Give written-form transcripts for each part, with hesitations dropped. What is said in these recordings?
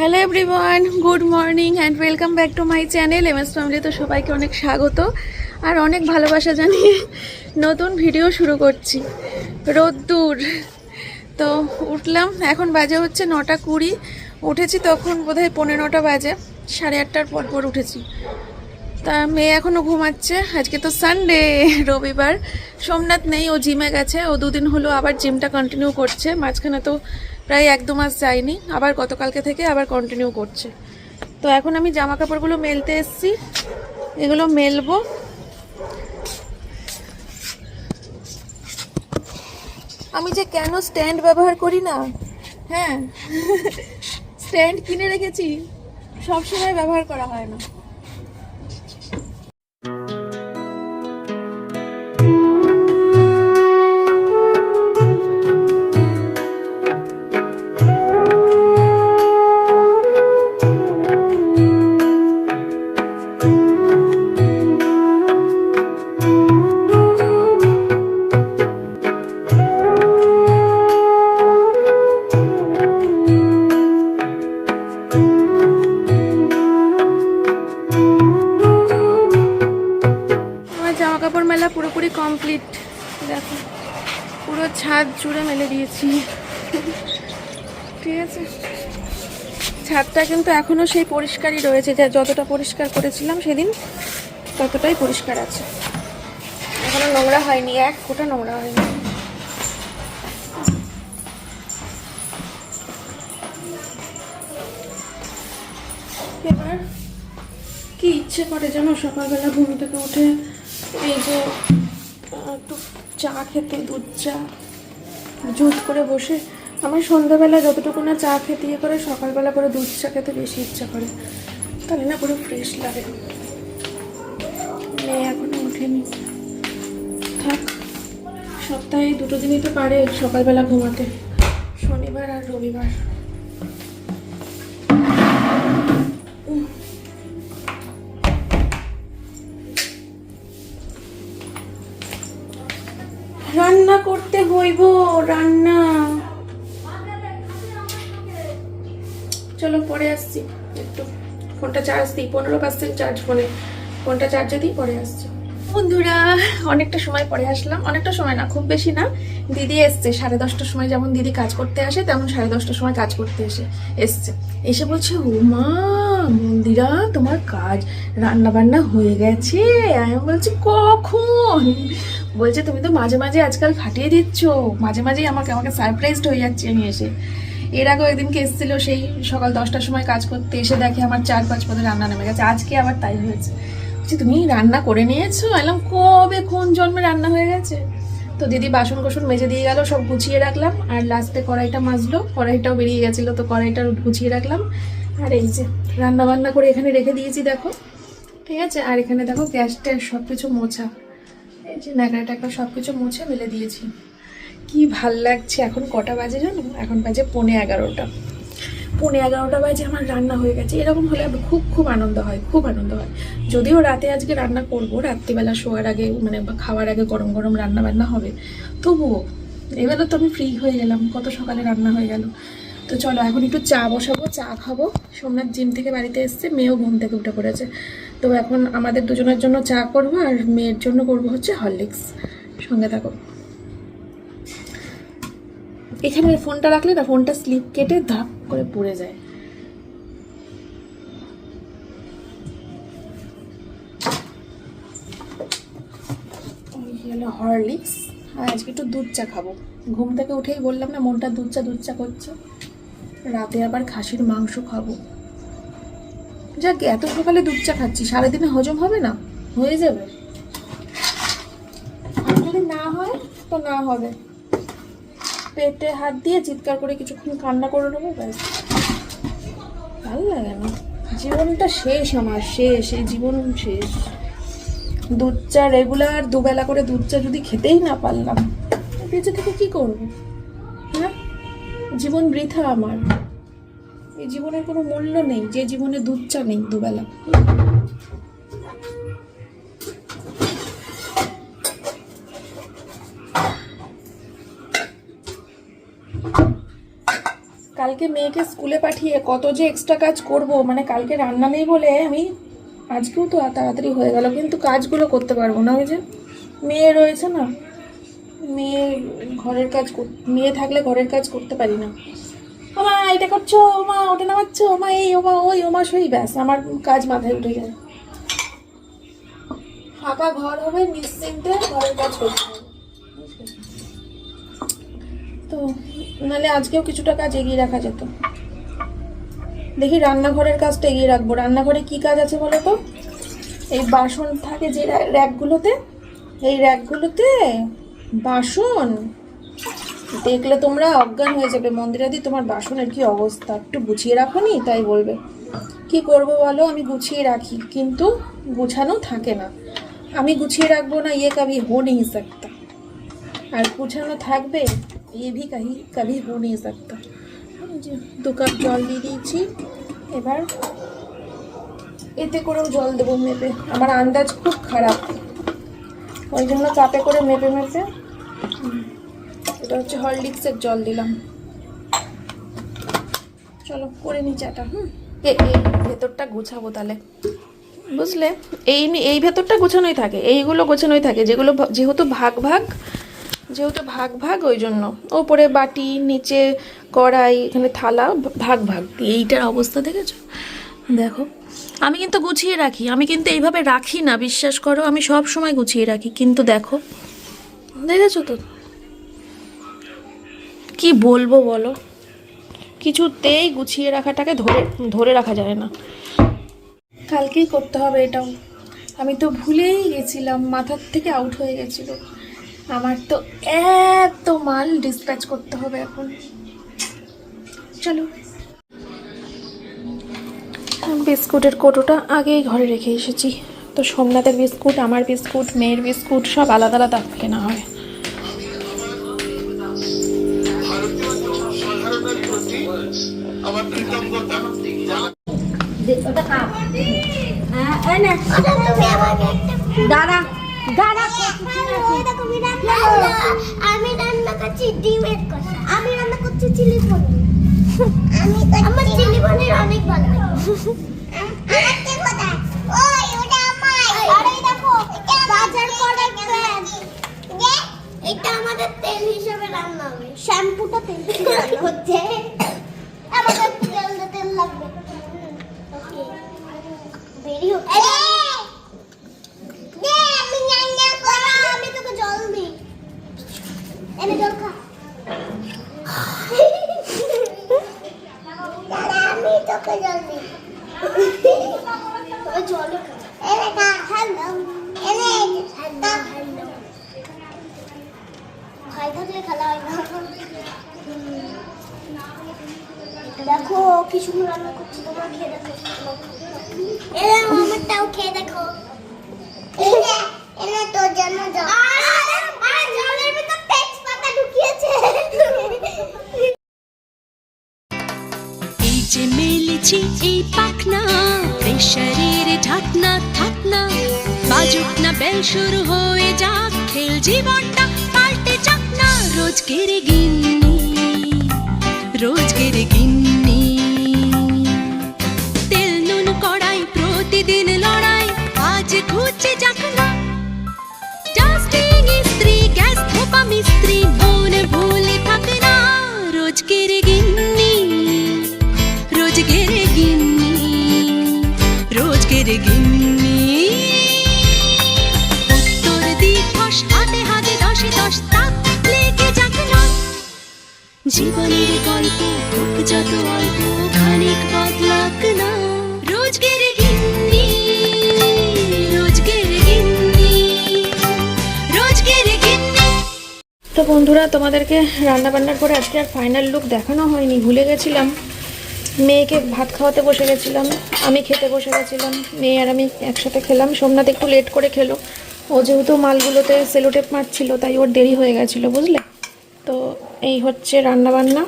Hello everyone, good morning and welcome back to my channel MS family. তো সবাইকে অনেক স্বাগত আর অনেক ভালোবাসা জানিয়ে নতুন ভিডিও শুরু করছি। রোদ্দুর তো উঠলাম, এখন বাজে হচ্ছে 9:20। উঠেছি তখন বোধহয় 9:15 বাজে, 8:30টার পর উঠেছি। তা মেয়ে এখনও ঘুমাচ্ছে। আজকে তো সানডে, রবিবার। সোমনাথ নেই, ও জিমে গেছে। ও দুদিন হলো আবার জিমটা কন্টিনিউ করছে। মাঝখানে তো প্রায় 1-2 মাস যায়নি, আবার গতকালকে থেকে আবার কন্টিনিউ করছে। তো এখন আমি জামা কাপড়গুলো মেলতে এসছি, এগুলো মেলবো। আমি যে কেন স্ট্যান্ড ব্যবহার করি না, হ্যাঁ স্ট্যান্ড কিনে রেখেছি, সবসময় ব্যবহার করা হয় না। কাপড় মেলা পুরোপুরি কমপ্লিট। দেখো পুরো ছাদ জুড়ে মেলে দিয়েছি, ঠিক আছে। ছাদটা কিন্তু এখনো সেই পরিষ্কারই রয়েছে, যতটা পরিষ্কার করেছিলাম সেদিন ততটাই পরিষ্কার আছে। এখনো নোংরা হয়নি, এক ফোঁটা নোংরা হয়নি। এবার কি ইচ্ছে করে যেন সকালবেলা ঘুম থেকে উঠে এই যে একটু চা খেতে, দুধ চা জুত করে বসে। আমার সন্ধ্যাবেলা যতটুকু না চা খেতে ইয়ে করে, সকালবেলা করে দুধ চা খেতে বেশি ইচ্ছা করে, তাহলে না পুরো ফ্রেশ লাগে। মেয়ে এখনো ওঠেনি, থাক। সপ্তাহে 2 দিনই তো পারে সকালবেলা ঘুমাতে, শনিবার আর রবিবার। রান্না করতে হইব, রান্না। চলো পরে আসছি, একটু ফোনটা চার্জ দিই। 15% চার্জ ফোনে, ফোনটা চার্জে দিই, পরে আসছি। বন্ধুরা অনেকটা সময় পরে আসলাম, অনেকটা সময় না, খুব বেশি না। দিদি এসছে 10:30টার সময়, যেমন দিদি কাজ করতে আসে তেমন 10:30টার সময় কাজ করতে এসছে। এসে বলছে, ও মা মন্দিরা, তোমার কাজ রান্না বান্না হয়ে গেছে? আমি বলছি কখন? বলছে তুমি তো মাঝে মাঝে আজকাল ফাটিয়ে দিচ্ছ, মাঝে মাঝেই আমাকে সারপ্রাইজড হয়ে যাচ্ছি আমি এসে। এর আগেও একদিনকে এসেছিল, সেই সকাল 10টার সময় কাজ করতে, এসে দেখে আমার 4-5 পদে রান্না নেমে গেছে। আজকে আবার তাই হয়েছে। তুমি রান্না করে নিয়েছো? এলাম কবে, কোন জন্মে রান্না হয়ে গেছে। তো দিদি বাসন কোসন মেজে দিয়ে গেল, সব গুছিয়ে রাখলাম। আর লাস্টে কড়াইটা মাজলো, কড়াইটাও বেরিয়ে গেছিলো, তো কড়াইটা গুছিয়ে রাখলাম। আর এই যে রান্না বান্না করে এখানে রেখে দিয়েছি, দেখো, ঠিক আছে। আর এখানে দেখো গ্যাসটা সব কিছু মোছা, এই যে ন্যাকড়া ট্যাকড়া সব কিছু মুছে মেলে দিয়েছি। কি ভাল লাগছে। এখন কটা বাজে জানো? এখন বাজে 11:15। 11:15 বাজে, আমার রান্না হয়ে গেছে। এরকম হলে খুব খুব আনন্দ হয়, খুব আনন্দ হয়। যদিও রাতে আজকে রান্না করবো, রাত্রিবেলা শোয়ার আগে, মানে খাওয়ার আগে গরম গরম রান্না বান্না হবে, তবুও এবারে তো আমি ফ্রি হয়ে গেলাম, কত সকালে রান্না হয়ে গেল। তো চলো এখন একটু চা বসাবো, চা খাবো। সোমনাথ জিম থেকে বাড়িতে এসছে, মেয়েও ঘুম থেকে উঠে পড়েছে। তো এখন আমাদের দুজনের জন্য চা করবো, আর মেয়ের জন্য করবো হচ্ছে হরলিক্স। সঙ্গে থাকো। এখানে ফোনটা রাখলে না, ফোনটা স্লিপ কেটে ধাপ করে পড়ে যায়। হরলিক্স। আর আজকে একটু দুধ চা খাবো। ঘুম থেকে উঠেই বললাম না, মনটা দুধ চা করছে। রাতে আবার খাসির মাংস খাবো। যাক, এত সকালে দুধ চা খাচ্ছি, সারাদিনে হজম হবে না? হয়ে যাবে। আর যদি না হয় তো না হবে, পেটে হাত দিয়ে চিৎকার করে কিছুক্ষণ কান্না করে নেবো, ব্যাস। ভালো লাগে না, জীবনটা শেষ, আমার শেষ, এই জীবন শেষ। দুধ চা রেগুলার 2 বেলা করে দুধ চা যদি খেতেই না পারলাম, বেঁচে থেকে কি করবো? হ্যাঁ, জীবন বৃথা আমার। এই জীবনের কোনো মূল্য নেই যে জীবনে দুধ চা নেই 2 বেলা। কালকে মেয়েকে স্কুলে পাঠিয়ে কত যে এক্সট্রা কাজ করব, মানে কালকে রান্না নেই বলে আমি আজকেও তো তাড়াতাড়ি হয়ে গেল, কিন্তু কাজগুলো করতে পারবো না। ওই যে মেয়ে রয়েছে না, মেয়ে ঘরের কাজ, মেয়ে থাকলে ঘরের কাজ করতে পারি না। ওমা এটা করছো, ওমা ওটা নামাচ্ছ, ওমা এই, ওমা ওই, ওমা সেই, ব্যাস আমার কাজ মাথায় উঠে যায়। ফাঁকা ঘর হবে, নিশ্চিন্তে ঘরের কাজ করতে হবে। তো নাহলে আজকেও কিছুটা কাজ এগিয়ে রাখা যেত। দেখি রান্নাঘরের কাজটা এগিয়ে রাখবো। রান্নাঘরে কি কাজ আছে বলো তো? এই বাসন থাকে যে র্যাকগুলোতে, এই র্যাকগুলোতে বাসন দেখলে তোমরা অজ্ঞান হয়ে যাবে। মন্দিরাদি, তোমার বাসনের কি অবস্থা, একটু গুছিয়ে রাখো নি, তাই বলবে। কি করব বলো, আমি গুছিয়ে রাখি কিন্তু গুছানো থাকে না। আমি গুছিয়ে রাখবো না, ইয়ে কবি হো নেই सकता, আর গুছানো থাকবে, ये भी कभी हो नहीं सकता। 2 কাপ জল দিয়ে দিয়েছি, এবার এতে করেও জল দেবো মেপে। আমার আন্দাজ খুব খারাপ, ওই জন্য কাপে করে মেপে মেপে। এটা হচ্ছে হরলিক্সের জল দিলাম। চলো করে নি চাটা। এই ভেতরটা গোছাবো তাহলে, বুঝলে? এই ভেতরটা গোছানোই থাকে, এইগুলো গোছানোই থাকে, যেগুলো যেহেতু ভাগ ভাগ ওই জন্য। ওপরে বাটি, নিচে কড়াই, এখানে থালা, ভাগ ভাগ। এইটার অবস্থা দেখেছো? দেখো, আমি কিন্তু গুছিয়ে রাখি, আমি কিন্তু এইভাবে রাখি না, বিশ্বাস করো, আমি সব সময় গুছিয়ে রাখি, কিন্তু দেখো, দেখেছো তো? কি বলবো বলো, কিছুতেই গুছিয়ে রাখাটাকে ধরে রাখা যায় না। কালকেই করতে হবে এটাও, আমি তো ভুলেই গেছিলাম, মাথার থেকে আউট হয়ে গেছিল। আমার তো এত মাল ডিসপ্যাচ করতে হবে এখন। চলো, বিস্কুটের কৌটোটা আগেই ঘরে রেখে এসেছি। তো সোমনাথের বিস্কুট, আমার বিস্কুট, মেয়ের বিস্কুট সব আলাদা আলাদা কেনা হয়। আমি রান্না করছি ডিমের কষা, আমি রান্না করছি চিলি পনির। আমার চিলি পনির অনেক ভালো লাগে। ওই ওটা আমার, আরে দেখো বাজার করে তেল, এটা আমাদের তেল হিসেবে রান্না হবে। শ্যাম্পুটা তেল হিসেবে রান্না হচ্ছে, আমাদের তেল লাগবে। ওকে বেরি হচ্ছে। আমি তোকে জল দিই, এনে জল খা। আমি তোকে জল দিই, জল খা। এনে খা, হ্যালো, এনে হ্যালো। খাই থাকলে খেলা হয় না। দেখো কি সুন্দর রান্না করছি, তোমরা খেয়ে দেখো। এনে আমারটাও খেয়ে দেখো। এনে তোর জন্য জল। আরে জলের ভিতর তেজপাতা ঢুকিয়েছে। এই যে মেলেছি এই পাখনা, প্রেশারের ঢাকনা থাকনা, বাজুক না বেল শুরু হয়ে যাক, খেল জীবনটা পাল্টে যাক না। রোজকের গিন্নি, তেল নুন কড়াই, প্রতিদিন লড়াই, আজ ঘুচে যাক না। ডাস্টিং ইস্ত্রি, গ্যাস ধোপা মিস্ত্রি, মন ভুলে থাকে না। রোজকের গিন্নি, উত্তর দিবস, হাতে হাতে 10 তাক লেগে যাক না। জীবনের গল্প হোক যত অল্প, খানিক বদলাক না। রোজকের গিন্নি। তো বন্ধুরা, তোমাদেরকে রান্না বান্নার পরে আজকে আর ফাইনাল লুক দেখানো হয়নি, ভুলে গেছিলাম। মেয়েকে ভাত খাওয়াতে বসে গেছিলাম, আমি খেতে বসে গেছিলাম, মেয়ে আর আমি একসাথে খেলাম। সোমনাথ একটু লেট করে খেলো, ও যেহেতু মালগুলোতে সেলোটেপ মারছিল, তাই ওর দেরি হয়ে গেছিলো, বুঝলে? তো এই হচ্ছে রান্না বান্না।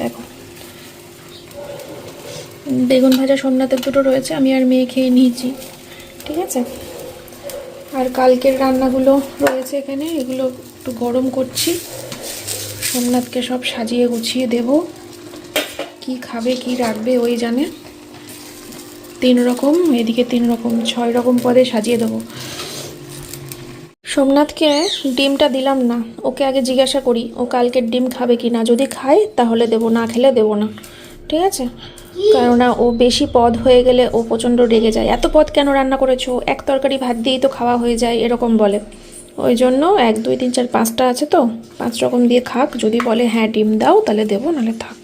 দেখো, বেগুন ভাজা সোমনাথের দুটো রয়েছে, আমি আর মেয়ে খেয়ে নিয়েছি, ঠিক আছে। আর কালকের রান্নাগুলো রয়েছে এখানে, এগুলো একটু গরম করছি, সোমনাথকে সব সাজিয়ে গুছিয়ে দেবো। কি খাবে কি রাখবে ওই জানে। 3 রকম, এদিকে 3 রকম, 6 রকম পদে সাজিয়ে দেবো। সোমনাথকে ডিমটা দিলাম না, ওকে আগে জিজ্ঞাসা করি ও কালকের ডিম খাবে কি না। যদি খায় তাহলে দেবো, না খেলে দেবো না, ঠিক আছে? কেননা ও বেশি পদ হয়ে গেলে ও প্রচণ্ড রেগে যায়। এত পদ কেন রান্না করেছো, এক তরকারি ভাত দিয়েই তো খাওয়া হয়ে যায়, এরকম বলে। ওই জন্য 1 2 3 4 5টা আছে তো 5 রকম দিয়ে খাক। যদি বলে হ্যাঁ ডিম দাও তাহলে দেবো, নাহলে থাক।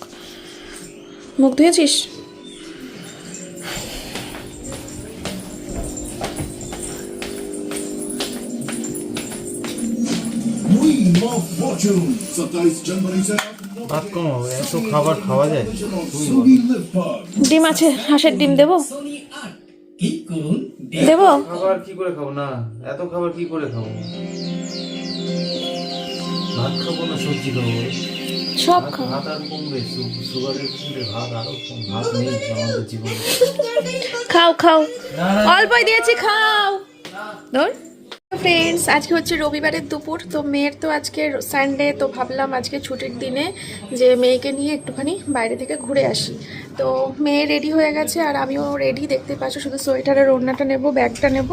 মুখ ধুয়েছিস? ভাত কম হবে, এত খাবার খাওয়া যায়? ডিম আছে, হাঁসের ডিম দেবো? দেবো? খাবার কি করে খাবো? না, এত খাবার কি করে খাবো? ভাত খাবো না সবজি খাবো? সব খাও। ভাত আর কমবে, সুগারের পেশেন্টের ভাত আরো কম। ভাত নেই আমাদের জীবনে। খাও খাও, অল্পই দিয়েছি, খাও। ধর ফ্রেন্ডস, আজকে হচ্ছে রবিবারের দুপুর। তো মেয়ের তো আজকে সানডে, তো ভাবলাম আজকে ছুটির দিনে যে মেয়েকে নিয়ে একটুখানি বাইরে থেকে ঘুরে আসি। তো মেয়ে রেডি হয়ে গেছে আর আমিও রেডি, দেখতে পাচ্ছ। শুধু সোয়েটারের ওড়নাটা নেব, ব্যাগটা নেব।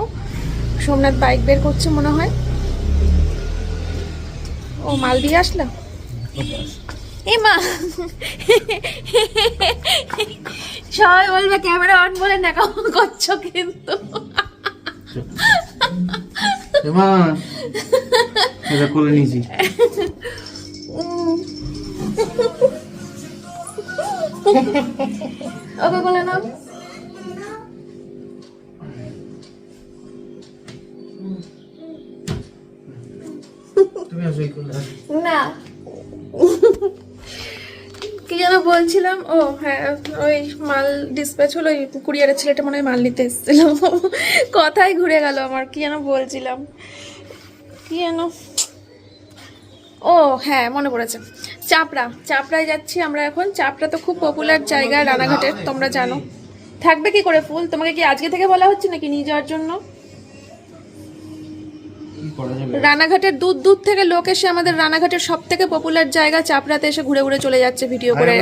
সোমনাথ বাইক বের করছে মনে হয়। ও মাল দিয়ে আসলো। এ মা, সবাই বলবে ক্যামেরা অন বলে নেকাম করছো কিন্তু। মা এটা করে নিয়েছি। ওকে বলে নাও। তুমি আসো এই কোলে। না, কি যেন বলছিলাম। ও হ্যাঁ, ওই মাল ডিসপ্যাচ হলো, ওই কুরিয়ারের ছেলেটা মনে হয় মাল নিতে এসেছিল। কথাই ঘুরে গেল আমার। কি যেন বলছিলাম, কি যেন, ও হ্যাঁ মনে পড়েছে। চাপড়ায় যাচ্ছি আমরা এখন। চাপড়া তো খুব পপুলার জায়গা রানাঘাটের, তোমরা জানো। থাকবে কি করে ফুল? তোমাকে কি আজকে থেকে বলা হচ্ছে নাকি নিয়ে যাওয়ার জন্য? রানাঘাটের দূর থেকে লোক এসে আমাদের রানাঘাটের সব থেকে পপুলার জায়গা চাপড়াতে এসে ঘুরে ঘুরে চলে যাচ্ছে ভিডিও করে।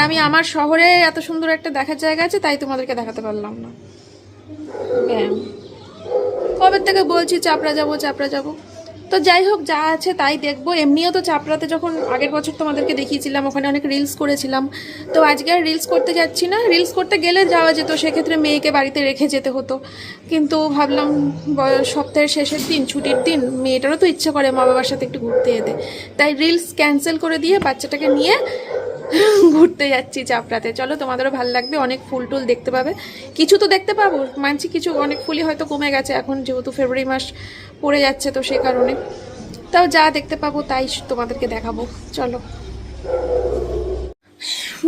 আমি আমার শহরে এত সুন্দর একটা দেখার জায়গা আছে, তাই তোমাদেরকে দেখাতে পারলাম না। কবে থেকে বলছি চাপড়া যাবো। তো যাই হোক, যা আছে তাই দেখবো। এমনিও তো চাপড়াতে যখন আগের বছর তোমাদেরকে দেখিয়েছিলাম, ওখানে অনেক রিলস করেছিলাম। তো আজকে আর রিলস করতে যাচ্ছি না। রিলস করতে গেলে যাওয়া যেত, সেক্ষেত্রে মেয়েকে বাড়িতে রেখে যেতে হতো। কিন্তু ভাবলাম সপ্তাহের শেষের দিন, ছুটির দিন, মেয়েটারও তো ইচ্ছা করে মা বাবার সাথে একটু ঘুরতে যেতে। তাই রিলস ক্যান্সেল করে দিয়ে বাচ্চাটাকে নিয়ে ঘুরতে যাচ্ছি চাপড়াতে। চলো, তোমাদেরও ভালো লাগবে। অনেক ফুল টুল দেখতে পাবে, কিছু তো দেখতে পাবো। মানছি কিছু, অনেক ফুলই হয়তো কমে গেছে এখন, যেহেতু ফেব্রুয়ারি মাস পড়ে যাচ্ছে, তো সেই কারণে। তাও যা দেখতে পাবো তাই তোমাদেরকে দেখাবো। চলো,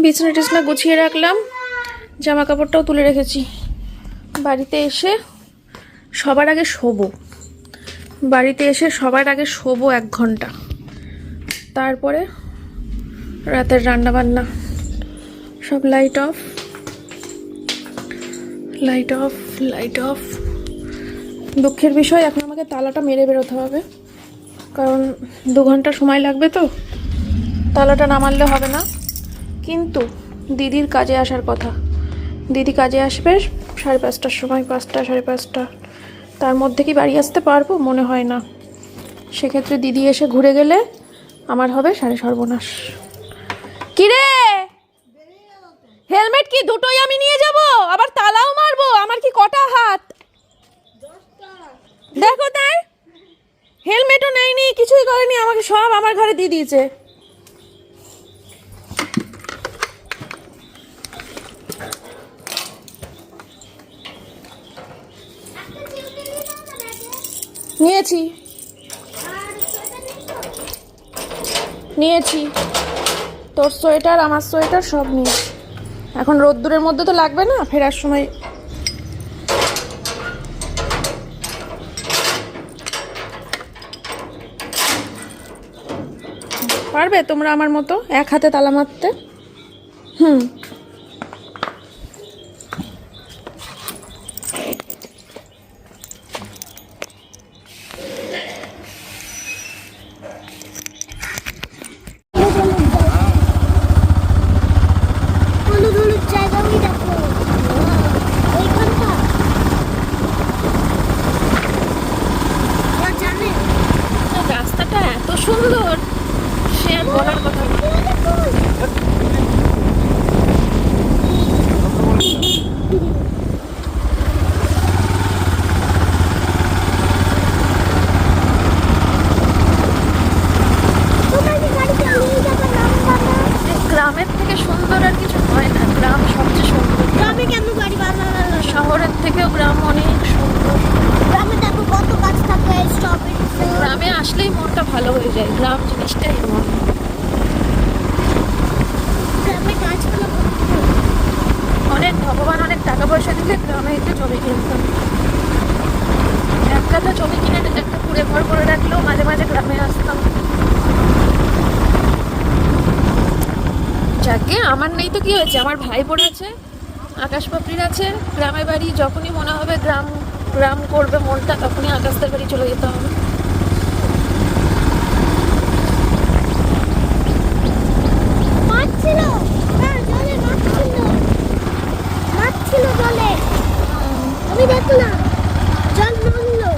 বিছানা টিছনা গুছিয়ে রাখলাম, জামা কাপড়টাও তুলে রেখেছি। বাড়িতে এসে সবার আগে শোবো। 1 ঘন্টা, তারপরে রাতের রান্না বান্না সব। Light off. দুঃখের বিষয়, এখন আমাকে তালাটা মেরে বেরোতে হবে, কারণ 2 ঘন্টা সময় লাগবে। তো তালাটা না মারলে হবে না। কিন্তু দিদির কাজে আসার কথা। দিদি কাজে আসবে 5:30টার সময়, 5টা 5:30। তার মধ্যে কি বাড়ি আসতে পারবো? মনে হয় না। সেক্ষেত্রে দিদি এসে ঘুরে গেলে আমার হবে সর্বনাশ। কিরে, হেলমেট কি দুটোই আমি নিয়ে যাব? আবার তালাও মারবো? আমার কি কটা হাত? দেখো তাই, হেলমেটও নেয়নি, কিছুই করেনি, আমাকে সব আমার ঘরে দিয়ে দিয়েছে। নিয়েছি তোর সোয়েটার, আমার সোয়েটার সব নিয়েছি। এখন রোদ্দুরের মধ্যে তো লাগবে না, ফেরার সময়। পারবে তোমরা আমার মতো 1 হাতে তালা মারতে? শহরের থেকেও গ্রাম অনেক সুন্দর। গ্রামে দেখো কত গাছ থাকে, স্ট্রবেরি গ্রামে আসলেই মনটা ভালো হয়ে যায়, গ্রাম জিনিসটাই এমন। গ্রামে গাছগুলো অনেক ভগবান অনেক টাকা পয়সা দিলে গ্রামে একটু জমি কিনতাম। এক কাঠা জমি কিনে একটা কুড়ে ঘর করে রাখলেও মাঝে মাঝে গ্রামে আসতাম। যাকে আমার নেই তো কি হয়েছে, আমার ভাই পড়েছে, আকাশ পাপড়ির আছে, গ্রামের বাড়ি। যখনই মনে হবে গ্রাম গ্রাম করবে মনটা, তখনই আকাশদের বাড়ি চলে যেতে হবে। মাছ ছিল, হ্যাঁ জলে মাছ ছিল, মাছ ছিল জলে, আমি দেখলাম জল নড়লো।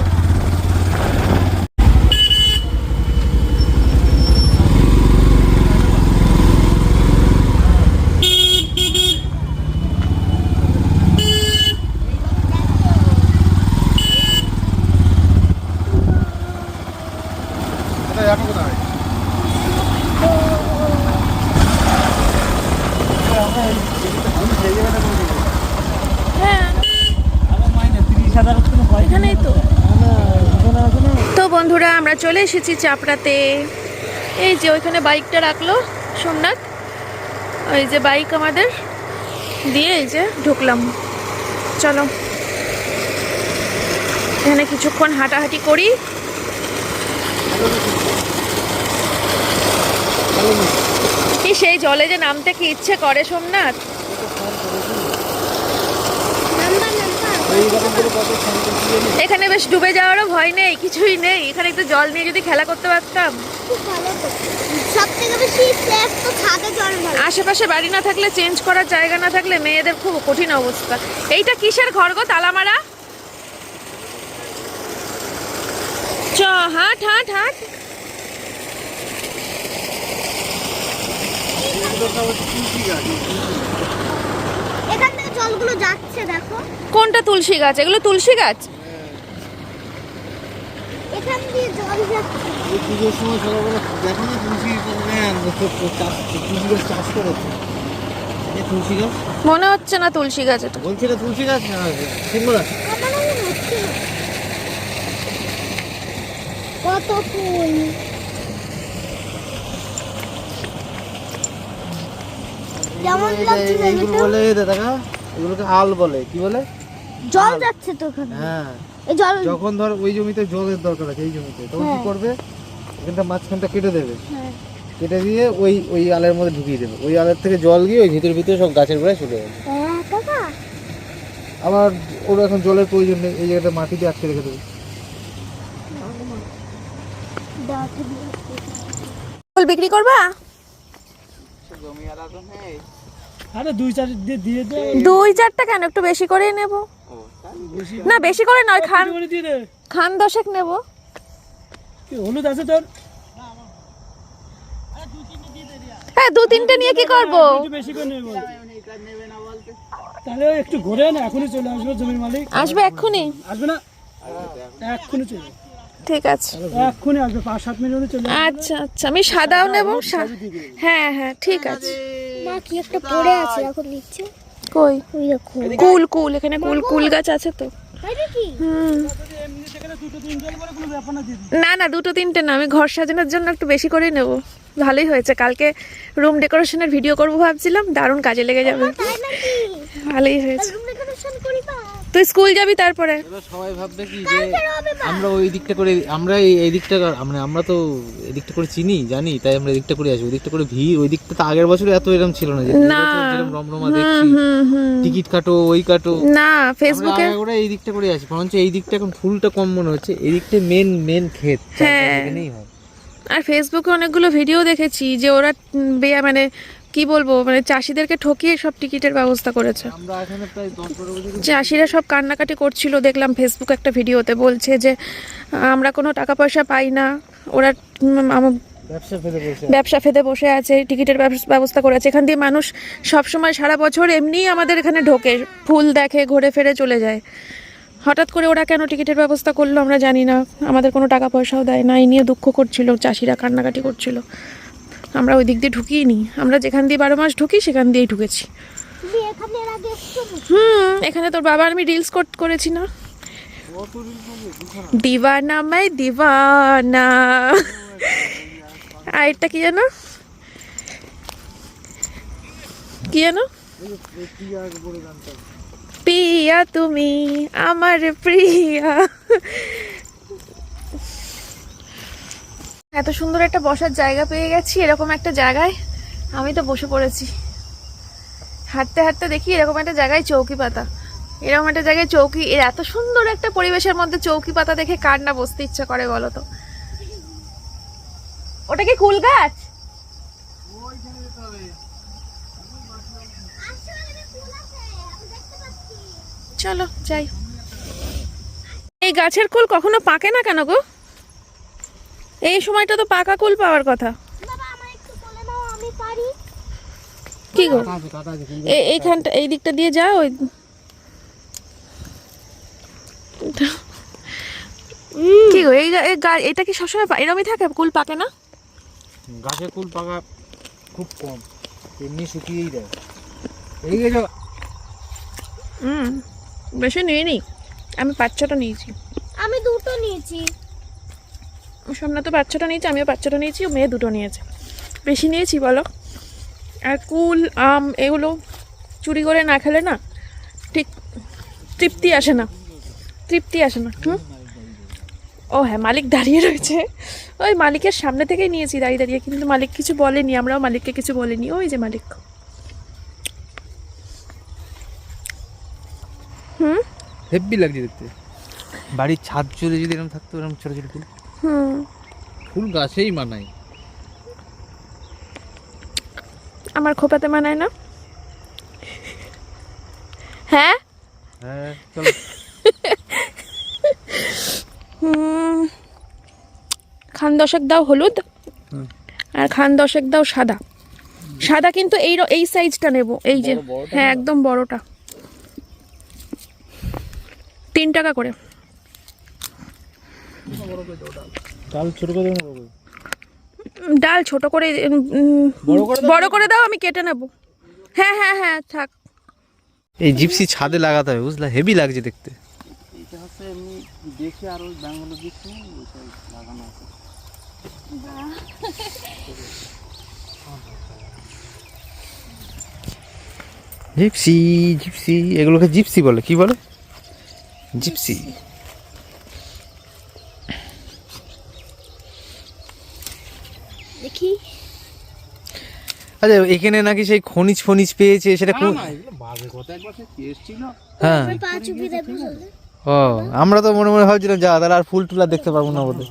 হ্যাঁ এখানেই তো। তো বন্ধুরা আমরা চলে এসেছি চাপড়াতে। এই যে ওইখানে বাইকটা রাখলো সোমনাথ, ওই যে বাইক আমাদের দিয়ে এই যে ঢুকলাম। চলো এখানে কিছুক্ষণ হাঁটাহাঁটি করি। কি সেই জলে যে নামতে কি ইচ্ছে করে সোমনাথ। এখানে বেশ ডুবে যাওয়ারও ভয় নেই, কিছুই নেই। এখানে একটু জল নিয়ে যদি খেলা করতে পারতাম। সবথেকে বেশি সেফ তো ছাদে জল ভালো। আশেপাশে বাড়ি না থাকলে, চেঞ্জ করার জায়গা না থাকলে মেয়েদের খুব কঠিন অবস্থা। এইটা কিসের ঘর গো, তালামারা? চ হাঁট হাঁট হাঁট। এখান থেকে জলগুলো যাচ্ছে দেখো। কোনটা তুলসী গাছ? এগুলো তুলসী গাছ। এখান দিয়ে জল যাচ্ছে। এই পুজোর সময় সকালবেলা দেখো না তুলসী গাছ চাষ করেছে। এই তুলসী গাছ মনে হচ্ছে না তুলসী গাছ এটা। বলছি না তুলসী গাছ না, শিমলা। আমার মনে হচ্ছে না। কত ফুল, যেমন লাগছে না এইগুলো এটা? বলে দেখা, এগুলোকে আল বলে। কি বলে? জল যাচ্ছে তো ওখানে। হ্যাঁ, এই জল যখন ধর ওই জমিতে জলের দরকার আছে, এই জমিতে তখন কি হ্যাঁ। করবে, এখানটা মাঝখানটা কেটে দেবে, হ্যাঁ। কেটে দিয়ে ওই ওই আলের মধ্যে ঢুকিয়ে দেবে। ওই আলের থেকে জল গিয়ে ওই ভিতরে ভিতরে সব গাছের গোড়ায় ছুটে যাবে। হ্যাঁ কাকা, আবার ওর এখন জলের প্রয়োজন নেই, এই জায়গাটা মাটি দিয়ে আটকে রেখে দেবে। ফুল বিক্রি করবা? আরে দুই চার দিয়ে দে, দুই চারটা কেন, একটু বেশি করেই নেব। না বেশি করে নয়, খান করে দিয়ে দে। খান দশেক নেব। কি হলুদ আছে তোর? হ্যাঁ দু তিনটে নিয়ে কি করব? একটু বেশি করে নেবে। তাহলে একটু ঘুরে না, এখনই চলে আসবে জমির মালিক। আসবে এক্ষুনি? আসবে না, এক্ষুনি চলে আসবে। ঠিক আছে, এক্ষুনি আসবে, 5-7 মিনিটে চলে আসবে। আচ্ছা আচ্ছা, আমি সাদাও নেব। হ্যাঁ হ্যাঁ ঠিক আছে। মা কি একটা পড়ে আছে এখন নিচে। কই? ওই দেখো। কুল কুল, এখানে কুল কুল গাছ আছে তো। তাই নাকি? হুম। এমনি সেখানে 2-3 জল বলে কোনো ব্যাপার না, দিয়ে দিই। না না দুটো তিনটে না, আমি ঘর সাজানোর জন্য একটু বেশি করেই নেব। ভালোই হয়েছে, কালকে রুম ডেকোরেশনের ভিডিও করব ভাবছিলাম, দারুণ কাজে লেগে যাবে। তাই নাকি? ভালোই হয়েছে। রুম ডেকোরেশন করিবা? তুই স্কুল যাবি তারপরে? এবার সবাই ভাববে কি যে আমরা ওই দিকটা করে, আমরা এই দিকটা মানে আমরা তো এই দিকটা করে চিনি জানি, তাই আমরা এই দিকটা করে আসি। ওই দিকটা করে ভিড়, ওই দিকটা তো আগের বছর এত এরকম ছিল না, যে না। যেরকম রমরমা দেখছি, টিকিট কাটো ওই কাটো। না ফেসবুকে আমরা এই দিকটা করে আসি, বরঞ্চ এই দিকটা এখন ফুলটা কম মনে হচ্ছে। এই দিকটা মেন ক্ষেত, হ্যাঁ। এখানেই হয়। আর ফেসবুকে অনেকগুলো ভিডিও দেখেছি যে ওরা মানে কি বলবো, মানে চাষিদেরকে ঠকিয়ে সব টিকিটের ব্যবস্থা করেছে। আমরা এখানে প্রায় 10-12 বছর চাষিরা সব কান্নাকাটি করছিল, দেখলাম ফেসবুক একটা ভিডিওতে, বলছে যে আমরা কোনো টাকা পয়সা পাই না, ওরা ব্যবসা ফেদে বসে আছে, টিকিটের ব্যবস্থা করেছে। এখান দিয়ে মানুষ সবসময় সারা বছর এমনিই আমাদের এখানে ঢোকে, ফুল দেখে ঘুরে ফিরে চলে যায়। হঠাৎ করে ওরা কেন টিকিটের ব্যবস্থা করলো আমরা জানি না, আমাদের কোনো টাকা পয়সাও দেয় না, এই নিয়ে দুঃখ করছিল চাষিরা, কান্নাকাটি করছিল। আমরা ওই দিক দিয়ে ঢুকিয়ে নি, আমরা যেখান দিয়ে 12 মাস ঢুকি সেখান দিয়েই ঢুকেছি। তুমি এখানে এর আগে এসেছো? এখানে তোর বাবা আর আমি রিলস করেছি না, দিওয়ানা মাই দিওয়ানা। আর এটা কি জানো, কি জানো, প্রিয়া তুমি আমার প্রিয়া। এত সুন্দর একটা বসার জায়গা পেয়ে গেছি, এরকম একটা জায়গায় আমি তো বসে পড়েছি। হাঁটতে হাঁটতে দেখি এরকম একটা জায়গায় চৌকি পাতা, এরকম একটা জায়গায় চৌকি, এর এত সুন্দর একটা পরিবেশের মধ্যে চৌকি পাতা দেখে কার না বসতে ইচ্ছা করে বলো তো। ওটা কি কুল গাছ? চলো যাই। এই গাছের কুল কখনো পাকে না কেন গো? এই সময়টা তো পাকা কুল পাওয়ার কথা। বাবা আমার একটু বলে দাও, আমি পারি। কি গো, এইখানটা এই দিকটা দিয়ে যাও। ওই কি গো, এটা কি সবসময় এরমই থাকে, কুল পাকে না? গাছে কুল পাকা খুব কম, এমনি শুকিয়েই দেয়। এই যে বেশি নিইনি, আমি 5-6টা নিয়েছি। আমি দুটো নিয়েছি। সোমনাথ তো 5-6টা নিয়েছি, আমিও 5-6টা নিয়েছি, ও মেয়ে 2টো নিয়েছে। বেশি নিয়েছি বলো। আর কুল আম এগুলো চুরি করে না খেলে না ঠিক তৃপ্তি আসে না, তৃপ্তি আসে না। ও হ্যাঁ, মালিক দাঁড়িয়ে রয়েছে, ওই মালিকের সামনে থেকেই নিয়েছি দাঁড়িয়ে দাঁড়িয়ে, কিন্তু মালিক কিছু বলেনি, আমরাও মালিককে কিছু বলিনি। ওই যে মালিক। হেব্বি লাগছে দেখতে। বাড়ির ছাদ চলে যদি এরকম থাকতো, এরকম ছোট ছোট ফুল, ফুল গাছেই মানায়। আমার খোপাতে মানায় না। হ্যাঁ হ্যাঁ চলো। খান 10 দাও হলুদ, আর খান 10 দাও সাদা। সাদা কিন্তু এই সাইজটা নেব, এই যে হ্যাঁ একদম বড়টা, 3 টাকা করে। ডাল ছোট করে দেবো, ডাল ছোট করে, বড় করে দাও, আমি কেটে নেব। হ্যাঁ হ্যাঁ হ্যাঁ থাক। এই জিপসি ছাদে লাগাতে হবে, বুঝলা, হেভি লাগছে দেখতে। এটা হচ্ছে এমনি দেখে আর ওই ব্যাঙ্গালোর দেখছি ওইটাই লাগানো আছে। জিপসি জিপসি, এগুলোকে জিপসি বলে, কি বলে, জিপসি। দেখি। আচ্ছা এখানে নাকি সেই খনিজ ফনিজ পেয়েছে, সেটা কোন? বাজে কথা, একবার সে কেস ছিল। হ্যাঁ পা চুপি দেবে চলে। ও, আমরা তো মনে মনে ভাবছিলাম যা তাহলে আর ফুল টুলা দেখতে পারবো না বলে।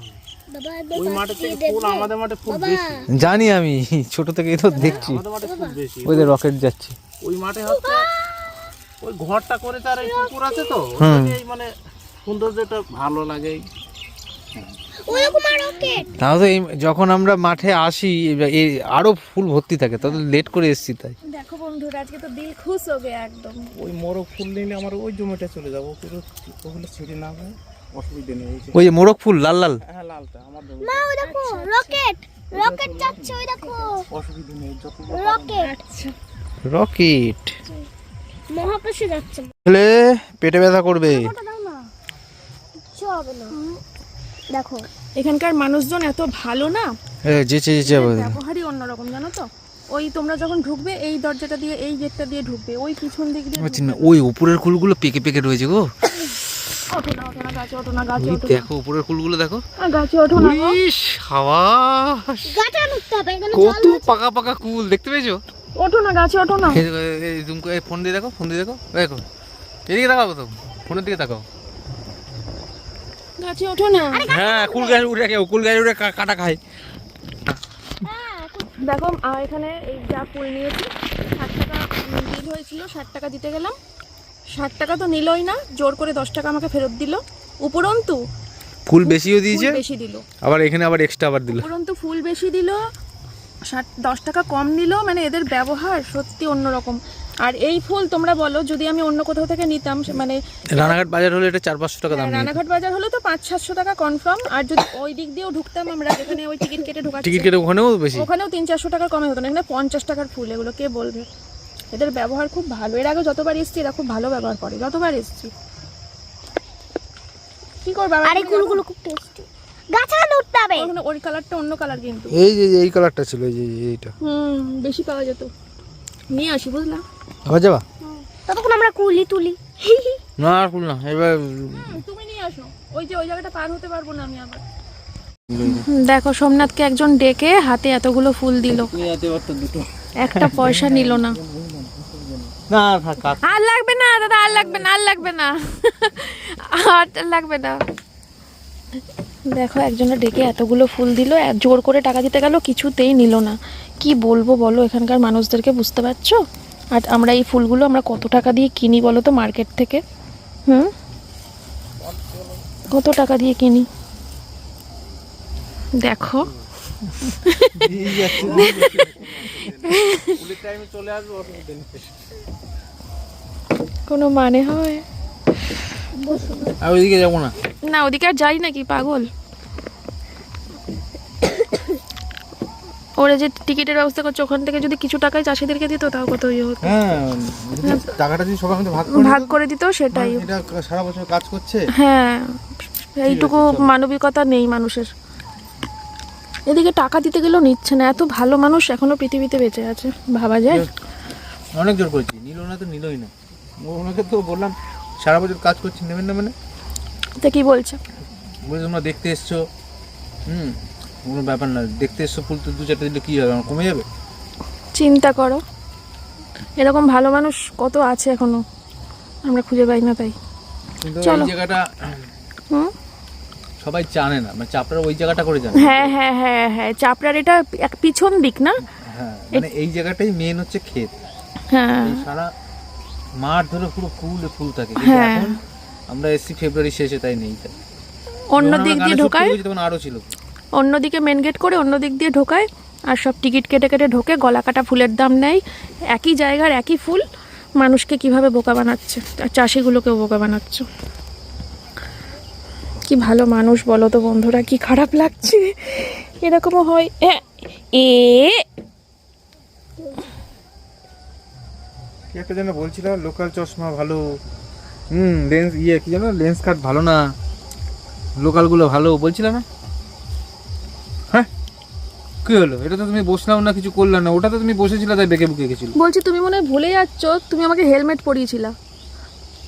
বাবা ওই মাঠে থেকে ফুল আমাদের মাঠে ফুল বেশি। জানি আমি, ছোট থেকে তো দেখছি, আমাদের মাঠে ফুল বেশি। ওই যে রকেট যাচ্ছে। ওই মাঠে হচ্ছে ওই ঘরটা করে তার এই পুকুর আছে তো, ওই মানে সৌন্দর্যটা ভালো লাগে। ওরকম রকেট। তাও তো যখন আমরা মাঠে আসি আরো ফুল ভর্তি থাকে, তত লেট করে এসেছি তাই। দেখো বন্ধুরা, আজকে তো দিল খুশ হয়ে গে একদম। ওই মোরগ ফুল নিলে আমার ওই জমিটা চলে যাবো, পুরো ওগুলো ছিঁড়ে না হয় অসুবিধা নেই। ওই যে মোরগ ফুল লাল লাল, হ্যাঁ লালটা আমার জমি। মা ওই দেখো রকেট, রকেট যাচ্ছে ওই দেখো। অসুবিধা নেই, যত রকেট। আচ্ছা রকেট। মহাকাশে যাচ্ছে। তাহলে পেটে ব্যথা করবে। ওটা দাও না, কিছু হবে না। দেখো এখানকার মানুষজন এত ভালো না, যেচে ব্যবহারই অন্যরকম জানো তো। ওই তোমরা যখন ঢুকবে এই দরজাটা দিয়ে, এই গেটটা দিয়ে ঢুকবে, ওই পিছন দিক দিয়ে ঢুকবে। ওই উপরের ফুলগুলো পেকে পেকে রয়েছে গো। ওঠো না, ওঠো না, গাছে ওঠো না, গাছে ওই ওঠো না। দেখো উপরের ফুলগুলো দেখো, গাছে ওঠো না গো। ইস, সাবাস, গাটা নুকতে হবে, এখানে কত পাকা পাকা কুল দেখতে পেয়েছো? ওঠো না, গাছে ওঠো না। তুমি ফোন দিয়ে দেখো, ফোন দিয়ে দেখো, দেখো এদিকে তাকাও, তো ফোনের দিকে তাকাও। গাছে ওঠো না। হ্যাঁ, কুল গাছ উঠে কেউ কুল গাছ উঠে কাটা খায়। দেখো এখানে এই যা ফুল নিয়েছি, 60 টাকা বিল হয়েছিল, 60 টাকা দিতে গেলাম, 60 টাকা তো নিলই না, জোর করে 10 টাকা আমাকে ফেরত দিল। উপরন্তু ফুল বেশিও দিয়েছে, বেশি দিল, আবার এখানে আবার এক্সট্রা আবার দিল। উপরন্তু ফুল বেশি দিল, 10 টাকা কম নিল। মানে এদের ব্যবহার সত্যি অন্যরকম। আর এই ফুল তোমরা বলো, যদি আমি অন্য কোথাও থেকে নিতাম, মানে রানাঘাট বাজার হলে এটা 400-500 টাকা দাম। রানাঘাট বাজার হলো তো 500-700 টাকা কনফার্ম। আর যদি ওই দিক দিয়েও ঢুকতাম আমরা, যেখানে ওই টিকিট কেটে ঢোকাচ্ছি, টিকিট কেটে ওখানেও বেশি, ওখানেও 300-400 টাকা কমে হতো না। এখানে 50 টাকার ফুল, এগুলো কে বলবে? এদের ব্যবহার খুব ভালো। এর আগে যতবার এসছি এরা খুব ভালো ব্যবহার করে, যতবার এসছি। কি করবো আর এই কুলগুলো খুব টেস্টি। গাছে কেন উঠতে হবে? ওই কালারটা অন্য কালার কিন্তু। এই যে এই কালারটা ছিল, এই যে এইটা বেশি পাওয়া যেত। নিয়ে আসি বুঝলা। আবার যাবা? ততক্ষণ আমরা কুলি তুলি। না আর ফুল না, এবার তুমি নিয়ে আসো। ওই জায়গাটা পার হতে পারবো না আমি আবার। দেখো সোমনাথকে একজন ডেকে হাতে এতগুলো ফুল দিল, একটা পয়সা নিল না। না আর লাগবে না দাদা, আর লাগবে না, আর লাগবে না, আর লাগবে না। দেখো একজনের ডেকে এতগুলো ফুল দিল, জোর করে টাকা দিতে গেল, কিছুতেই নিল না। কি বলবো বলো এখানকার মানুষদেরকে, বুঝতে পারছো? আর আমরা এই ফুলগুলো আমরা কত টাকা দিয়ে কিনি বলো তো মার্কেট থেকে? কত টাকা দিয়ে কিনি দেখো। কোনো মানে হয়? আর ওইদিকে যাবো না। না ওদিকে আর যাই নাকি পাগল? ওরা যে টিকিটের ব্যবস্থা করছে ওখান থেকে যদি কিছু টাকাই চাষিদেরকে দিত তাও কত ইয়ে হতো। হ্যাঁ, টাকাটা যদি সবার মধ্যে ভাগ করে দিত সেটাই। এটা সারা বছর কাজ করছে। হ্যাঁ, এইটুকু মানবিকতা নেই মানুষের। এদিকে টাকা দিতে গেলেও নিচ্ছে না। এত ভালো মানুষ এখনো পৃথিবীতে বেঁচে আছে, ভাবা যায়? অনেক জোর করেছি, নিল না তো নিলই না। ওনাকে তো বললাম সারা বছর কাজ করছি, নেবেন না মানে? তা কি বলছে? বলে তোমরা দেখতে এসছো, কোনো ব্যাপার না, দেখতে এসছো, ফুল তো 2-4টা দিলে কী হবে, আমার কমে যাবে? চিন্তা করো, এরকম ভালো মানুষ কত আছে এখনো, আমরা খুঁজে পাই না। তাই কিন্তু চলো। এই জায়গাটা সবাই জানে না, মানে চাপড়ার ওই জায়গাটা করে জানে। হ্যাঁ হ্যাঁ হ্যাঁ হ্যাঁ, চাপড়ার এটা এক পিছন দিক না? হ্যাঁ, মানে এই জায়গাটাই মেন হচ্ছে ক্ষেত। হ্যাঁ, এই সারা মাঠ ধরে পুরো ফুল থাকে। কিন্তু হ্যাঁ। এখন আমরা এসছি ফেব্রুয়ারি শেষে, তাই নেই। তাই অন্য দিক দিয়ে ঢোকায়, তখন আরো ছিল। অন্যদিকে মেন গেট করে অন্য দিক দিয়ে ঢোকায়, আর সব টিকিট কেটে কেটে ঢোকে, গলা কাটা ফুলের দাম নেয়। একই জায়গার একই ফুল মানুষকে কিভাবে বোকা বানাচ্ছে, আর চাষিগুলোকেও বোকা বানাচ্ছে। কি ভালো মানুষ বলো তো বন্ধুরা, কি খারাপ লাগছে। এরকমও হয়। কি একটা যেন বলছিলাম, লোকাল চশমা ভালো, লেন্স কি যেন, লেন্স কাট ভালো না, লোকালগুলো ভালো বলছিলাম না? হ্যাঁ, কি হলো? এটা তো তুমি বসলাম না, কিছু করলাম না, ওটা তো তুমি বসেছিলে, তাই বেঁকে বুকে গেছিল। বলছি তুমি মনে হয় ভুলে যাচ্ছ, তুমি আমাকে হেলমেট পরিয়েছিলা।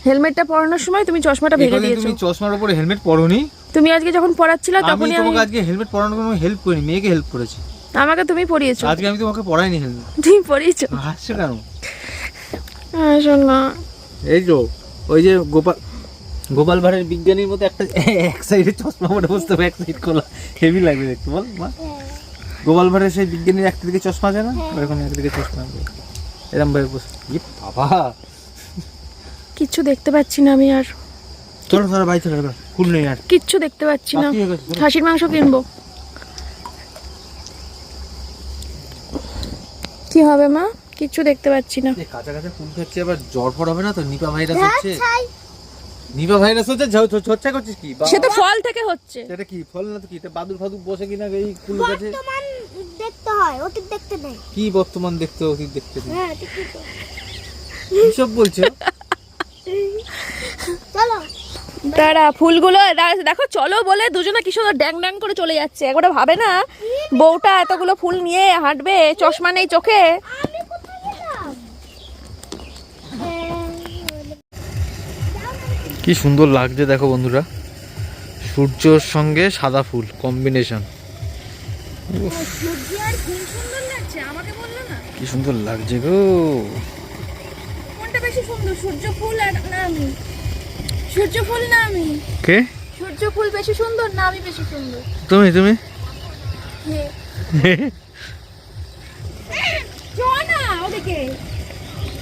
হেলমেটটা পরানোর সময় তুমি চশমাটা ভেঙে দিয়েছো। তুমি চশমার উপরে হেলমেট পরোনি? তুমি আজকে যখন পরাচ্ছিলা আমি তখনই তোমাকে আজকে হেলমেট পরানোর কোনো হেল্প করিনি, মেয়েকে হেল্প করেছি। আমাকে তুমি পরিয়েছো। আজকে আমি তোমাকে পরাইনি হেলমেট। তুমি পরিয়েছো? হাসছো কেন? শোন না, এই তো ওই যে গোপাল ভাঁড়ের বিজ্ঞানীর মতো একটা এক সাইডে চশমা পরে বসতে হবে, এক সাইড খোলা, হেভি লাগবে দেখতে, বল মা? গোপাল ভাঁড়ের সেই বিজ্ঞানীর একটা দিকে চশমা আছে না, ওরকম একদিকে চশমা আছে, এরকম ভাবে বসে। বাবা, কিচ্ছু দেখতে পাচ্ছি না আমি আর। চলো সারা বাড়ি চলে যাবে, ফুল নেই আর কিচ্ছু দেখতে পাচ্ছি না। খাসির মাংস কিনবো। কি হবে মা? কিচ্ছু দেখতে পাচ্ছি না। কাঁচা কাঁচা ফুল খাচ্ছে, আবার জ্বর ফর হবে না তো? নিপা ভাইরাস হচ্ছে, নিপা ভাইরাস হচ্ছে। ঝরঝা করছিস কি? সে তো ফল থেকে হচ্ছে। এটা কি ফল না তো কি? এটা বাদুর ফাদুর বসে কিনা এই ফুল গাছে? বর্তমান দেখতে হয়, অতীত দেখতে নেই। কি বর্তমান দেখতে, অতীত দেখতে নেই? হ্যাঁ ঠিকই তো। কি সব বলছো? চলো তারা ফুলগুলো দেখো, চলো বলে দুজনে কি সুন্দর ড্যাং ড্যাং করে চলে যাচ্ছে। একবার ভাবে না বউটা এতগুলো ফুল নিয়ে হাঁটবে, চশমা নেই চোখে। আমি কোথায় গেলাম? কি সুন্দর লাগছে দেখো বন্ধুরা, সূর্যর সঙ্গে সাদা ফুল কম্বিনেশন, কি সুন্দর লাগছে গো। কোনটা বেশি সুন্দর, সূর্য ফুল আর না আমি? সূর্য ফুল না আমি? কে? সূর্য ফুল বেশি সুন্দর না আমি বেশি সুন্দর? তুমি তুমি না ওদিকে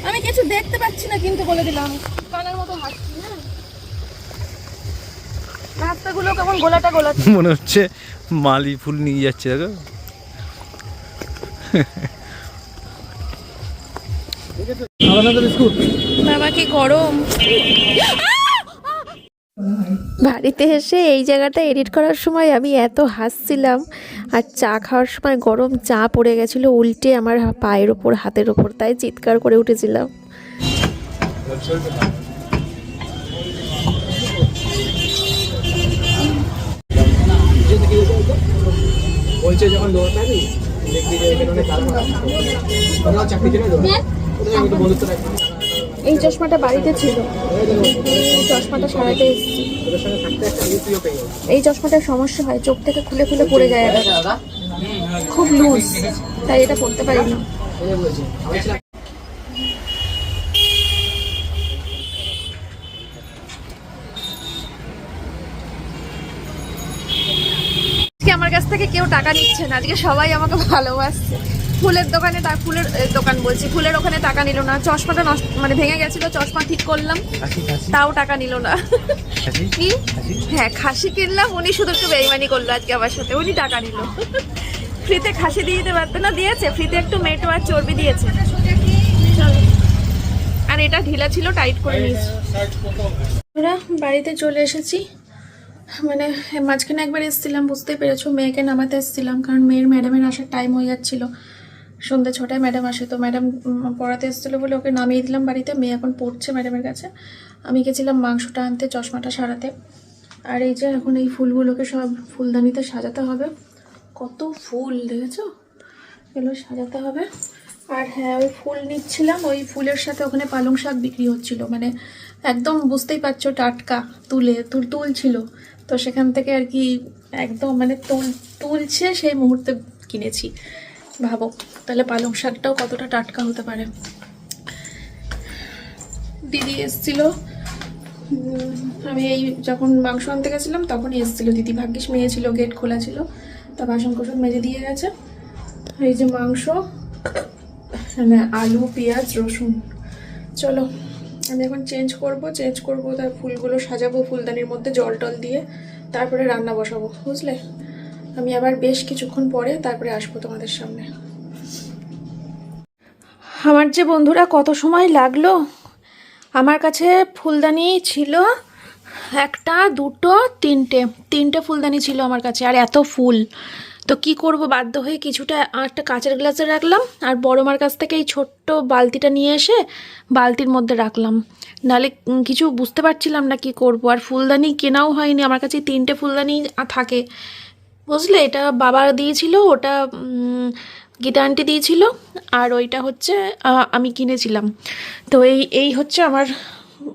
আমি কিছু দেখতে পাচ্ছি না, কিন্তু বলে দিলাম কানের মতো হাসছি। না রাস্তাগুলো কেমন গোলাটা গোলা, মনে হচ্ছে মালি ফুল নিয়ে যাচ্ছে দেখো। বাবা কি গরম। বাড়িতে এসে এই জায়গাটা এডিট করার সময় আমি এত হাসছিলাম, আর চা খাওয়ার সময় গরম চা পড়ে গেছিলো উল্টে আমার পায়ের ওপর, হাতের ওপর, তাই চিৎকার করে উঠেছিলাম। বলছে যখন দৌড় পাবি দেখবি যে এখানে অনেক কাজ হয়। তোমরা চাকরি দিলে ওদের আমি তো বন্ধুত্ব রাখি। এই চশমাটা বাড়িতে ছিল, এই চশমাটা সারাতে এসেছি। ওদের সঙ্গে থাকতে একটা ইউপিও পেয়ে যাবে। এই চশমাটার সমস্যা হয়, চোখ থেকে খুলে খুলে পড়ে যায়, এটা খুব লুজ, তাই এটা পড়তে পারি না। এই বলেছে আমি ছিলাম আজকে আমার কাছ থেকে কেউ টাকা নিচ্ছে না, আজকে সবাই আমাকে ভালোবাসছে। ফুলের দোকানে ফুলের দোকান বলছি, ফুলের ওখানে টাকা নিল না। চশমাটা নষ্ট মানে ভেঙে গেছিল, চশমা ঠিক করলাম, তাও টাকা নিল না। কি? হ্যাঁ, খাসি কিনলাম, উনি শুধু একটু বেইমানি করলো আজকে আমার সাথে, উনি টাকা নিল। ফ্রিতে খাসি দিয়ে দিতে পারতো না, দিয়েছে ফ্রিতে, একটু মেটো আর চর্বি দিয়েছে। চলো, আর এটা ঢিলা ছিল, টাইট করে নিয়েছি। আমরা বাড়িতে চলে এসেছি, মানে মাঝখানে একবার এসেছিলাম, বুঝতেই পেরেছো, মেয়েকে নামাতে এসেছিলাম, কারণ মেয়ের ম্যাডামের আসার টাইম হয়ে যাচ্ছিলো। সন্ধ্যে 6টায় ম্যাডাম আসে, তো ম্যাডাম পড়াতে এসেছিলো বলে ওকে নামিয়ে দিলাম বাড়িতে। মেয়ে এখন পড়ছে ম্যাডামের কাছে, আমি গেছিলাম মাংসটা আনতে, চশমাটা সারাতে। আর এই যে এখন এই ফুলগুলোকে সব ফুলদানিতে সাজাতে হবে। কত ফুল দেখেছো, এগুলো সাজাতে হবে। আর হ্যাঁ, ওই ফুল নিচ্ছিলাম, ওই ফুলের সাথে ওখানে পালং শাক বিক্রি হচ্ছিল, মানে একদম বুঝতেই পারছো টাটকা তুলছিল, তো সেখান থেকে আর কি একদম মানে তুলছে সেই মুহূর্তে কিনেছি। ভাবো তাহলে পালং শাকটাও কতটা টাটকা হতে পারে। দিদি এসছিল, আমি এই যখন মাংস আনতে গেছিলাম তখনই এসছিল দিদি, ভাগ্যিস মেয়ে ছিল, গেট খোলা ছিল, তা বাসন কোসন মেজে দিয়ে গেছে। এই যে মাংস, মানে আলু, পেঁয়াজ, রসুন। চলো আমি এখন চেঞ্জ করবো, তার ফুলগুলো সাজাবো ফুলদানির মধ্যে জল টল দিয়ে, তারপরে রান্না বসাবো, বুঝলে। আমি আবার বেশ কিছুক্ষণ পরে তারপরে আসবো তোমাদের সামনে। আমার যে বন্ধুরা কত সময় লাগলো, আমার কাছে ফুলদানি ছিল 1, 2, 3টে ফুলদানি ছিল আমার কাছে, আর এত ফুল, তো কি করব, বাধ্য হয়ে কিছুটা একটা কাঁচের গ্লাসে রাখলাম, আর বড় মার কাছ থেকে এই ছোট্ট বালতিটা নিয়ে এসে বালতির মধ্যে রাখলাম, নাহলে কিছু বুঝতে পারছিলাম না কি করব। আর ফুলদানি কেনাও হয়নি, আমার কাছে 3টে ফুলদানি থাকে, বুঝলে। এটা বাবা দিয়েছিল, ওটা গীতা আন্টি দিয়েছিল, আর ওইটা হচ্ছে আমি কিনেছিলাম। তো এই হচ্ছে আমার,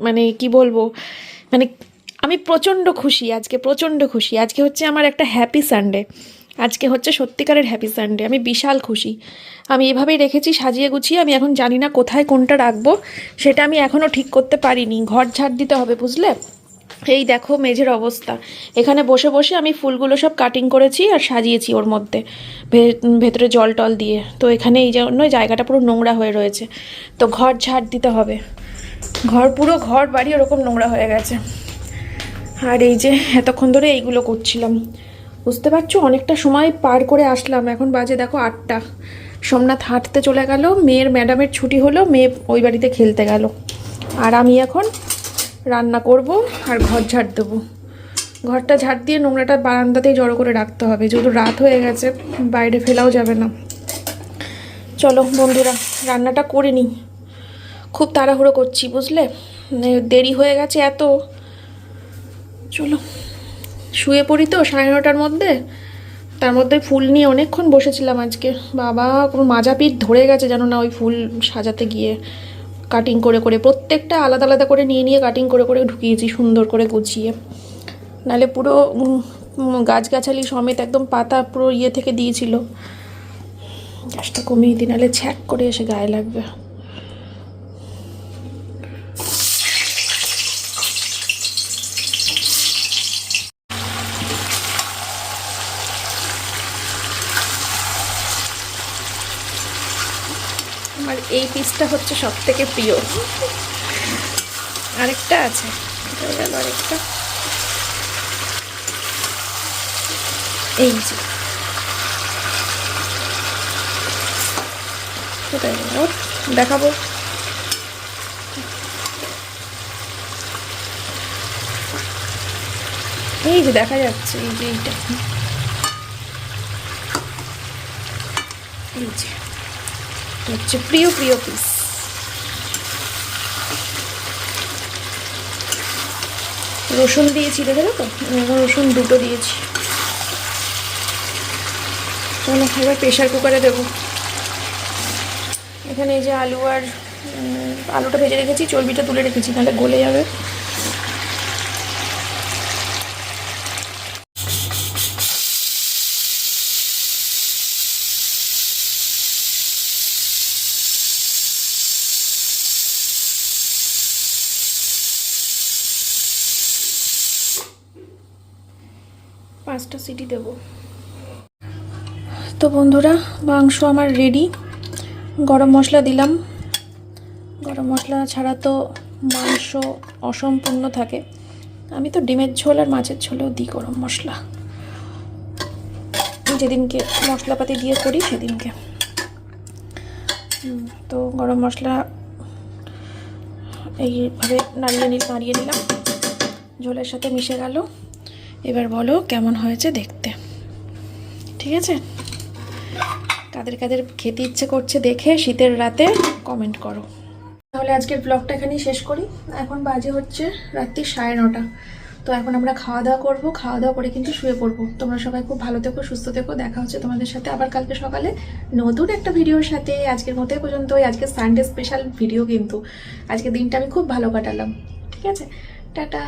মানে কি বলবো, মানে আমি প্রচণ্ড খুশি আজকে, আজকে হচ্ছে আমার একটা হ্যাপি সানডে, আজকে হচ্ছে সত্যিকারের হ্যাপি সানডে। আমি বিশাল খুশি, আমি এভাবেই রেখেছি সাজিয়ে গুছিয়ে। আমি এখন জানি না কোথায় কোনটা রাখবো, সেটা আমি এখনও ঠিক করতে পারিনি। ঘর ঝাড় দিতে হবে, বুঝলে। এই দেখো মেঝের অবস্থা, এখানে বসে বসে আমি ফুলগুলো সব কাটিং করেছি আর সাজিয়েছি ওর মধ্যে, ভেতরে জল টল দিয়ে। তো এখানে এই জন্য জায়গাটা পুরো নোংরা হয়ে রয়েছে, তো ঘর ঝাড় দিতে হবে। পুরো ঘর বাড়ি ওরকম নোংরা হয়ে গেছে। আর এই যে এতক্ষণ ধরে এইগুলো করছিলাম, বুঝতে পারছো, অনেকটা সময় পার করে আসলাম। এখন বাজে দেখো 8টা। সোমনাথ হাঁটতে চলে গেল, মেয়ের ম্যাডামের ছুটি হলো, মেয়ে ওই বাড়িতে খেলতে গেল, আর আমি এখন রান্না করব আর ঘর ঝাড় দেবো। ঘরটা ঝাড় দিয়ে নোংরাটা বারান্দাতেই জড়ো করে রাখতে হবে, যেহেতু রাত হয়ে গেছে, বাইরে ফেলাও যাবে না। চলো বন্ধুরা, রান্নাটা করে নিই, খুব তাড়াহুড়ো করছি, বুঝলে, দেরি হয়ে গেছে এত। চলো শুয়ে পড়ি, তো 9:30টার মধ্যে, তার মধ্যে ফুল নিয়ে অনেকক্ষণ বসেছিলাম আজকে। বাবা, কোনো মাজা পিঠ ধরে গেছে জানো না, ওই ফুল সাজাতে গিয়ে কাটিং করে প্রত্যেকটা আলাদা আলাদা করে নিয়ে কাটিং করে ঢুকিয়েছি সুন্দর করে গুছিয়ে, নাহলে পুরো গাছগাছালি সমেত একদম পাতা পুরো ইয়ে থেকে দিয়েছিল। গ্যাসটা কমিয়ে দিই, নাহলে ছ্যাক করে এসে গায়ে লাগবে। আমার এই পিসটা হচ্ছে সব থেকে প্রিয়, আরেকটা আছে, গেল আরেকটা, এই যে কোথায় গেল, দেখাবো। এই যে দেখা যাচ্ছে, এই যে এইটা, এই যে এটা হচ্ছে প্রিয় প্রিয় পিস। রসুন দিয়েছি, দেখে তো এখন রসুন 2টো দিয়েছি। চলো এবার প্রেশার কুকারে দেবো। এখানে এই যে আলু আর আলুটা ভেজে রেখেছি, চর্বিটা তুলে রেখেছি, নাহলে গলে যাবে। পাঁচটা সিটি দেবো। তো বন্ধুরা, মাংস আমার রেডি। গরম মশলা দিলাম। গরম মশলা ছাড়া তো মাংস অসম্পূর্ণ থাকে। আমি তো ডিমের ঝোল আর মাছের ঝোলেও দিই গরম মশলা, যেদিনকে মশলাপাতি দিয়ে করি সেদিনকে। তো গরম মশলা এইভাবে নাড়িয়ে নিলাম, ঝোলের সাথে মিশে গেল। এবার বলো কেমন হয়েছে দেখতে, ঠিক আছে? কাদের কাদের খেতে ইচ্ছে করছে দেখে শীতের রাতে কমেন্ট করো। তাহলে আজকের ব্লগটা এখানেই শেষ করি। এখন বাজে হচ্ছে রাত্রি 9:30। তো এখন আমরা খাওয়া দাওয়া করবো, খাওয়া দাওয়া করে কিন্তু শুয়ে পড়বো। তোমরা সবাই খুব ভালো থেকো, সুস্থ থেকো। দেখা হচ্ছে তোমাদের সাথে আবার কালকে সকালে নতুন একটা ভিডিওর সাথে। আজকের মতো পর্যন্তই। আজকে সানডে স্পেশাল ভিডিও, কিন্তু আজকের দিনটা আমি খুব ভালো কাটালাম, ঠিক আছে? টাটা।